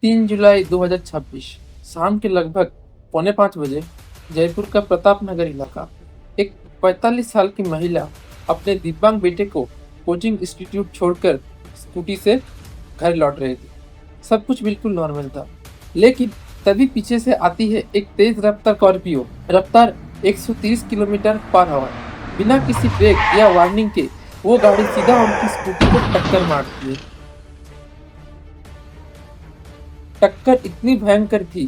3 जुलाई 2026 शाम के लगभग 4:45 बजे जयपुर का प्रताप नगर इलाका। एक 45 साल की महिला अपने दिव्यांग बेटे को कोचिंग इंस्टीट्यूट छोड़कर स्कूटी से घर लौट रही थी। सब कुछ बिल्कुल नॉर्मल था, लेकिन तभी पीछे से आती है एक तेज रफ्तार स्कॉर्पियो। रफ्तार 130 किलोमीटर पर आवर। बिना किसी ब्रेक या वार्निंग के वो गाड़ी सीधा उनकी स्कूटी को टक्कर मारती है। टक्कर इतनी भयंकर थी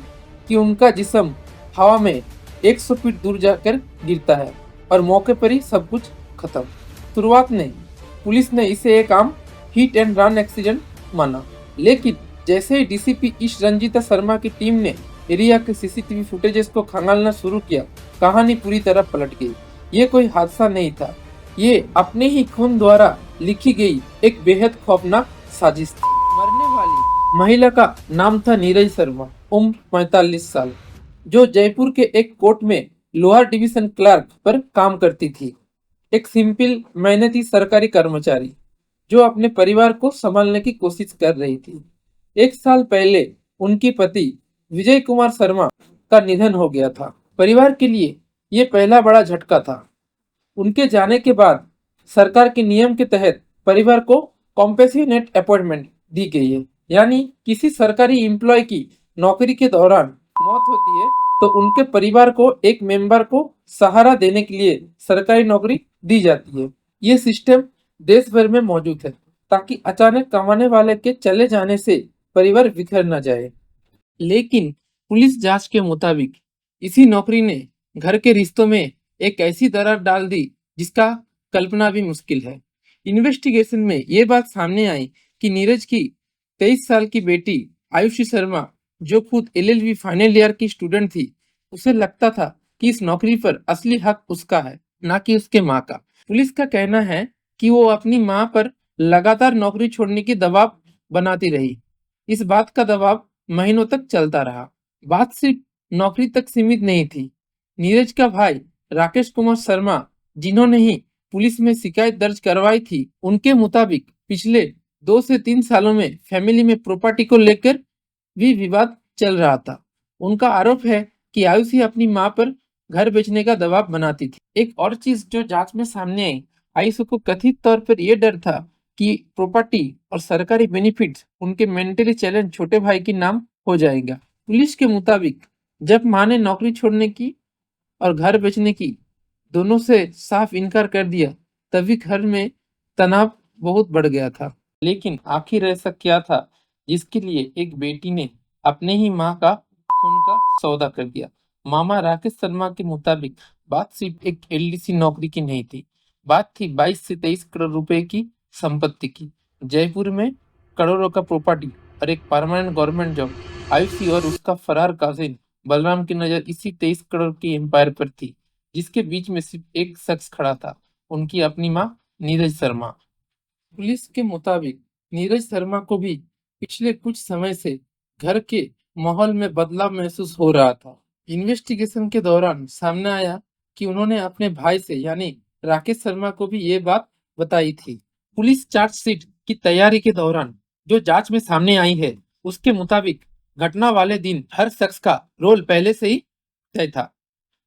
कि उनका जिस्म हवा में 100 फीट दूर जाकर गिरता है और मौके पर ही सब कुछ खत्म। शुरुआत में पुलिस ने इसे एक आम हिट एंड रन एक्सीडेंट माना, लेकिन जैसे ही डीसीपी ईश रंजीता शर्मा की टीम ने एरिया के सीसीटीवी फुटेजेस को खंगालना शुरू किया, कहानी पूरी तरह पलट गई। ये कोई हादसा नहीं था, ये अपने ही खून द्वारा लिखी गई एक बेहद खौफनाक साजिश थी। मरने वाली महिला का नाम था नीरज शर्मा, उम्र 45 साल, जो जयपुर के एक कोर्ट में लोअर डिवीजन क्लर्क पर काम करती थी। एक सिंपल मेहनती सरकारी कर्मचारी जो अपने परिवार को संभालने की कोशिश कर रही थी। 1 साल पहले उनकी पति विजय कुमार शर्मा का निधन हो गया था। परिवार के लिए ये पहला बड़ा झटका था। उनके जाने के बाद सरकार के नियम के तहत परिवार को कॉम्पेसिनेट अपॉइंटमेंट दी गई है, यानी किसी सरकारी एम्प्लॉय की नौकरी के दौरान मौत होती है तो उनके परिवार को एक मेंबर को सहारा देने के लिए सरकारी नौकरी दी जाती है। ये सिस्टम देश भर में मौजूद है ताकि अचानक कमाने वाले के चले जाने से परिवार बिखर न जाए। लेकिन पुलिस जांच के मुताबिक इसी नौकरी ने घर के रिश्तों में एक ऐसी दरार डाल दी जिसका कल्पना भी मुश्किल है। इन्वेस्टिगेशन में ये बात सामने आई कि नीरज की 23 साल की बेटी आयुषी शर्मा, जो खुद एलएलबी फाइनल ईयर की स्टूडेंट थी, उसे लगता था कि इस नौकरी पर असली हक उसका है, ना कि उसके माँ का। पुलिस का कहना है कि वो अपनी माँ पर लगातार नौकरी छोड़ने की दबाव बनाती रही। इस बात का दबाव महीनों तक चलता रहा। बात सिर्फ नौकरी तक सीमित नहीं थी। नीरज का भाई राकेश कुमार शर्मा, जिन्होंने ही पुलिस में शिकायत दर्ज करवाई थी, उनके मुताबिक पिछले 2 से 3 सालों में फैमिली में प्रॉपर्टी को लेकर भी विवाद चल रहा था। उनका आरोप है कि आयुषी अपनी मां पर घर बेचने का दबाव बनाती थी। एक और चीज जो जांच में सामने आई, आयुषी को कथित तौर पर यह डर था कि प्रॉपर्टी और सरकारी बेनिफिट्स उनके मेंटली चैलेंज छोटे भाई के नाम हो जाएगा। पुलिस के मुताबिक जब मां ने नौकरी छोड़ने की और घर बेचने की दोनों से साफ इनकार कर दिया, तभी घर में तनाव बहुत बढ़ गया था। लेकिन आखिर ऐसा क्या था जिसके लिए एक बेटी ने अपने ही माँ का खून का सौदा कर दिया? मामा राकेश शर्मा के मुताबिक बात सिर्फ एक एलडीसी नौकरी की नहीं थी। बात थी 22 से 23 करोड़ रुपए की संपत्ति की, जयपुर में करोड़ों का प्रॉपर्टी और एक परमानेंट गवर्नमेंट जॉब। आयुषी और उसका फरार काजिन बलराम की नजर इसी 23 करोड़ की एम्पायर पर थी, जिसके बीच में सिर्फ एक शख्स खड़ा था, उनकी अपनी माँ नीरज शर्मा। पुलिस के मुताबिक नीरज शर्मा को भी पिछले कुछ समय से घर के माहौल में बदलाव महसूस हो रहा था। इन्वेस्टिगेशन के दौरान सामने आया कि उन्होंने अपने भाई से, यानी राकेश शर्मा को भी ये बात बताई थी। पुलिस चार्जशीट की तैयारी के दौरान जो जांच में सामने आई है, उसके मुताबिक घटना वाले दिन हर शख्स का रोल पहले से ही तय था।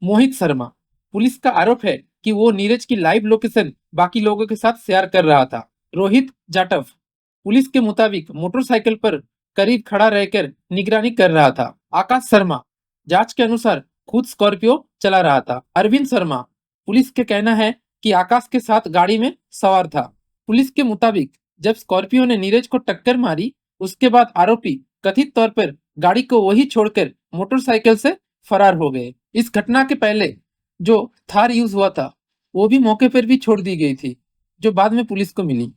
मोहित शर्मा, पुलिस का आरोप है कि वो नीरज की लाइव लोकेशन बाकी लोगों के साथ शेयर कर रहा था। रोहित जाटव, पुलिस के मुताबिक मोटरसाइकिल पर करीब खड़ा रहकर निगरानी कर रहा था। आकाश शर्मा, जांच के अनुसार खुद स्कॉर्पियो चला रहा था। अरविंद शर्मा, पुलिस के कहना है कि आकाश के साथ गाड़ी में सवार था। पुलिस के मुताबिक जब स्कॉर्पियो ने नीरज को टक्कर मारी, उसके बाद आरोपी कथित तौर पर गाड़ी को वही छोड़कर मोटरसाइकिल से फरार हो गए। इस घटना के पहले जो थार यूज हुआ था, वो भी मौके पर भी छोड़ दी गई थी, जो बाद में पुलिस को मिली।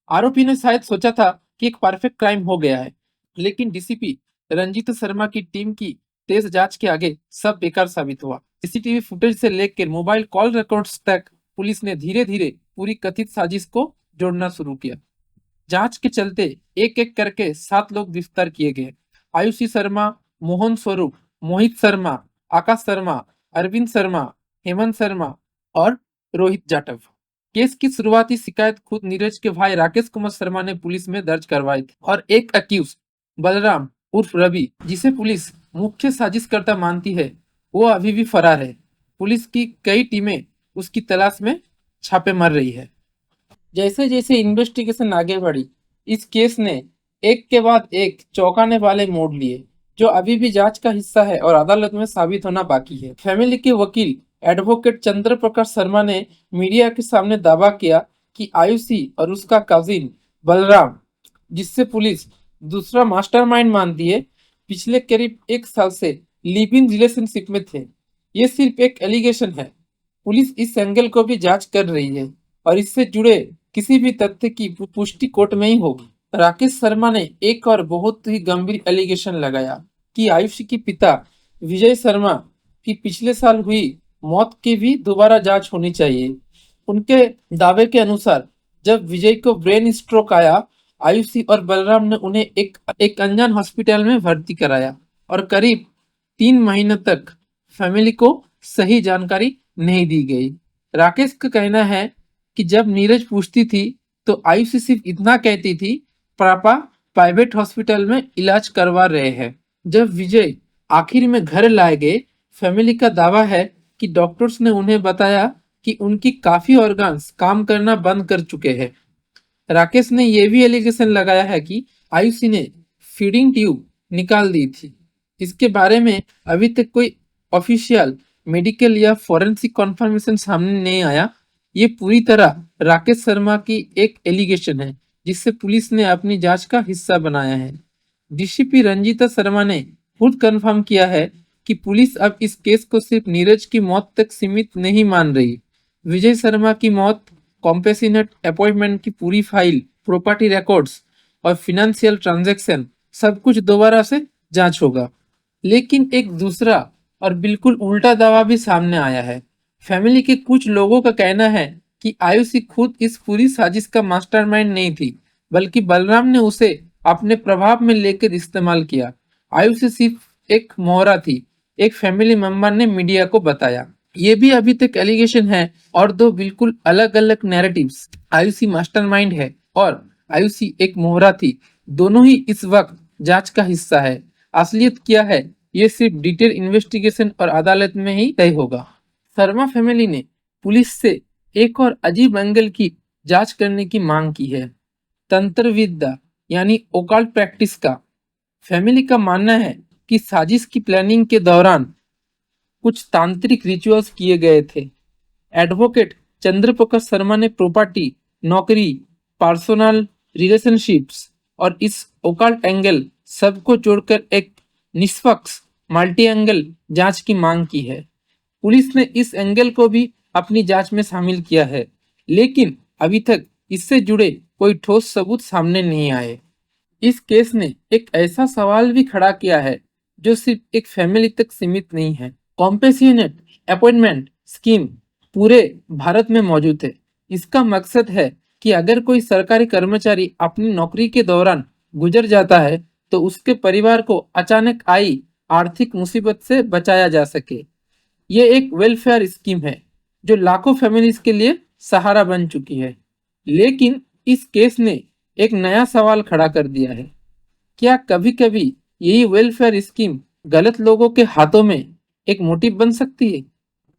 आरोपी ने शायद सोचा था कि एक परफेक्ट क्राइम हो गया है, लेकिन डीसीपी रंजीत शर्मा की टीम की तेज जांच के आगे सब बेकार साबित हुआ। सीसीटीवी फुटेज से लेकर मोबाइल कॉल रिकॉर्ड्स तक पुलिस ने धीरे धीरे पूरी कथित साजिश को जोड़ना शुरू किया। जांच के चलते एक एक करके 7 लोग गिरफ्तार किए गए। आयुषी शर्मा, मोहन स्वरूप, मोहित शर्मा, आकाश शर्मा, अरविंद शर्मा, हेमंत शर्मा और रोहित जाटव। केस की शुरुआती शिकायत खुद नीरज के भाई राकेश कुमार शर्मा ने पुलिस में दर्ज करवाई थी और एक अक्यूज बलराम, उर्फ रवि, जिसे पुलिस मुख्य साजिशकर्ता मानती है, वो अभी भी फरार है। पुलिस की कई टीमें उसकी तलाश में छापे मार रही है। जैसे जैसे इन्वेस्टिगेशन आगे बढ़ी, इस केस ने एक के बाद एक चौंकाने वाले मोड़ लिए, जो अभी भी जांच का हिस्सा है और अदालत में साबित होना बाकी है। फैमिली के वकील एडवोकेट चंद्र प्रकाश शर्मा ने मीडिया के सामने दावा किया कि आयुषी और उसका कजिन बलराम, जिससे पुलिस दूसरा मास्टरमाइंड मानती है, पिछले करीब 1 साल से लिव इन रिलेशनशिप में थे। ये सिर्फ एक एलिगेशन है। पुलिस इस एंगल को भी जांच कर रही है और इससे जुड़े किसी भी तथ्य की पुष्टि कोर्ट में ही होगी। राकेश शर्मा ने एक और बहुत ही गंभीर एलिगेशन लगाया कि आयुषी के पिता विजय शर्मा की पिछले साल हुई मौत की भी दोबारा जांच होनी चाहिए। उनके दावे के अनुसार जब विजय को ब्रेन स्ट्रोक आया, आयुषी और बलराम ने उन्हें एक अनजान हॉस्पिटल में भर्ती कराया और करीब 3 महीने तक फैमिली को सही जानकारी नहीं दी गई। राकेश का कहना है कि जब नीरज पूछती थी तो आयुषी सिर्फ इतना कहती थी, पापा प्राइवेट हॉस्पिटल में इलाज करवा रहे हैं। जब विजय आखिर में घर लाए गए, फैमिली का दावा है कि डॉक्टर्स ने उन्हें बताया कि उनकी काफी ऑर्गन्स काम करना बंद कर चुके हैं। राकेश ने यह भी एलिगेशन लगाया है कि आयुषी ने फीडिंग ट्यूब निकाल दी थी। इसके बारे में अभी तक कोई ऑफिशियल मेडिकल या फॉरेंसिक कंफर्मेशन सामने नहीं आया। ये पूरी तरह राकेश शर्मा की एक एलिगेशन है, जिससे पुलिस ने अपनी जांच का हिस्सा बनाया है। डीसीपी रंजीता शर्मा ने खुद कंफर्म किया है कि पुलिस अब इस केस को सिर्फ नीरज की मौत तक सीमित नहीं मान रही। विजय शर्मा की मौत, कॉम्पेसिनेट अपॉइंटमेंट की पूरी फाइल, प्रॉपर्टी रिकॉर्ड्स और फिनेंशियल ट्रांजैक्शन, सब कुछ दोबारा से जांच होगा। लेकिन एक दूसरा और बिल्कुल उल्टा दावा भी सामने आया है। फैमिली के कुछ लोगों का कहना है कि आयुषी खुद इस पूरी साजिश का मास्टरमाइंड नहीं थी, बल्कि बलराम ने उसे अपने प्रभाव में लेकर इस्तेमाल किया। आयुषी सिर्फ एक मोहरा थी, एक फैमिली मेंबर ने मीडिया को बताया। ये भी अभी तक एलिगेशन है और दो बिल्कुल अलग अलग नैरेटिव्स। आयुषी मास्टरमाइंड है और आयुषी एक मोहरा थी, दोनों ही इस वक्त जांच का हिस्सा है। असलियत क्या है, ये सिर्फ डिटेल इन्वेस्टिगेशन और अदालत में ही तय होगा। शर्मा फैमिली ने पुलिस से एक और अजीब एंगल की जांच करने की मांग की है, तंत्र विद्या यानी ओकल्ट प्रैक्टिस का। फैमिली का मानना है कि साजिश की प्लानिंग के दौरान कुछ तांत्रिक रिचुअल्स किए गए थे। एडवोकेट चंद्रप्रकाश शर्मा ने प्रॉपर्टी, नौकरी, पर्सनल रिलेशनशिप्स और इस ओकल्ट एंगल सबको जोड़कर एक निष्पक्ष मल्टी एंगल जांच की मांग की है। पुलिस ने इस एंगल को भी अपनी जांच में शामिल किया है, लेकिन अभी तक इससे जुड़े कोई ठोस सबूत सामने नहीं आए। इस केस ने एक ऐसा सवाल भी खड़ा किया है जो सिर्फ एक फैमिली तक सीमित नहीं है। कॉम्पेसिनेट अपॉइंटमेंट स्कीम पूरे भारत में मौजूद है। इसका मकसद है कि अगर कोई सरकारी कर्मचारी अपनी नौकरी के दौरान गुजर जाता है, तो उसके परिवार को अचानक आई आर्थिक मुसीबत से बचाया जा सके। ये एक वेलफेयर स्कीम है जो लाखों फैमिलीज के लिए सहारा बन चुकी है। लेकिन इस केस ने एक नया सवाल खड़ा कर दिया है। क्या कभी कभी यही वेलफेयर स्कीम गलत लोगों के हाथों में एक मोटिव बन सकती है?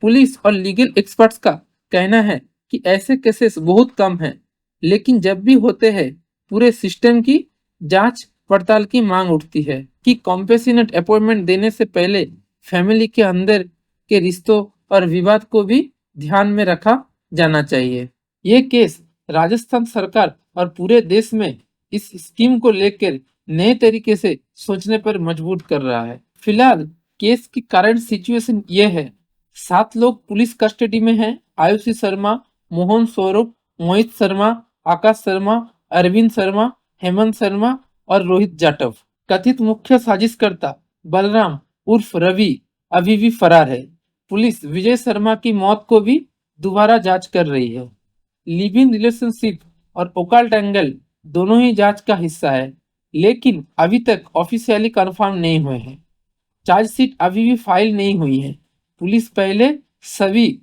पुलिस और लीगल एक्सपर्ट्स का कहना है कि ऐसे केसेस बहुत कम हैं, लेकिन जब भी होते हैं, पूरे सिस्टम की जांच पड़ताल की मांग उठती है कि कॉम्पेसिनेट अपॉइंटमेंट देने से पहले फैमिली के अंदर के रिश्तों और विवाद को भी ध्यान में रखा जाना चाहिए। ये केस राजस्थान सरकार और पूरे देश में इस स्कीम को लेकर नए तरीके से सोचने पर मजबूर कर रहा है। फिलहाल केस की करंट सिचुएशन ये है, 7 लोग पुलिस कस्टडी में हैं। आयुषी शर्मा, मोहन स्वरूप, मोहित शर्मा, आकाश शर्मा, अरविंद शर्मा, हेमंत शर्मा और रोहित जाटव। कथित मुख्य साजिशकर्ता बलराम उर्फ रवि अभी भी फरार है। पुलिस विजय शर्मा की मौत को भी दोबारा जांच कर रही है। लिव इन रिलेशनशिप और ओकल्ट एंगल दोनों ही जांच का हिस्सा है, लेकिन अभी तक ऑफिशियली कंफर्म नहीं हुए हैं। चार्जशीट अभी भी फाइल नहीं हुई है। पुलिस पहले सभी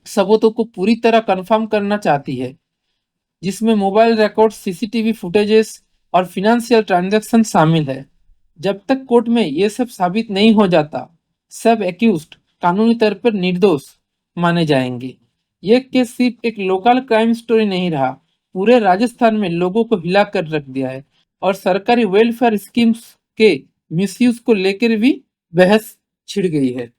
सबूतों को पूरी तरह कंफर्म करना चाहती है, जिसमें मोबाइल रिकॉर्ड, सीसीटीवी फुटेजेस और फिनेंशियल ट्रांजैक्शन शामिल है। जब तक कोर्ट में ये सब साबित नहीं हो जाता, सब एक्यूज्ड कानूनी तौर पर निर्दोष माने जाएंगे। ये केस सिर्फ एक लोकल क्राइम स्टोरी नहीं रहा, पूरे राजस्थान में लोगों को हिलाकर रख दिया है और सरकारी वेलफेयर स्कीम्स के मिसयूज को लेकर भी बहस छिड़ गई है।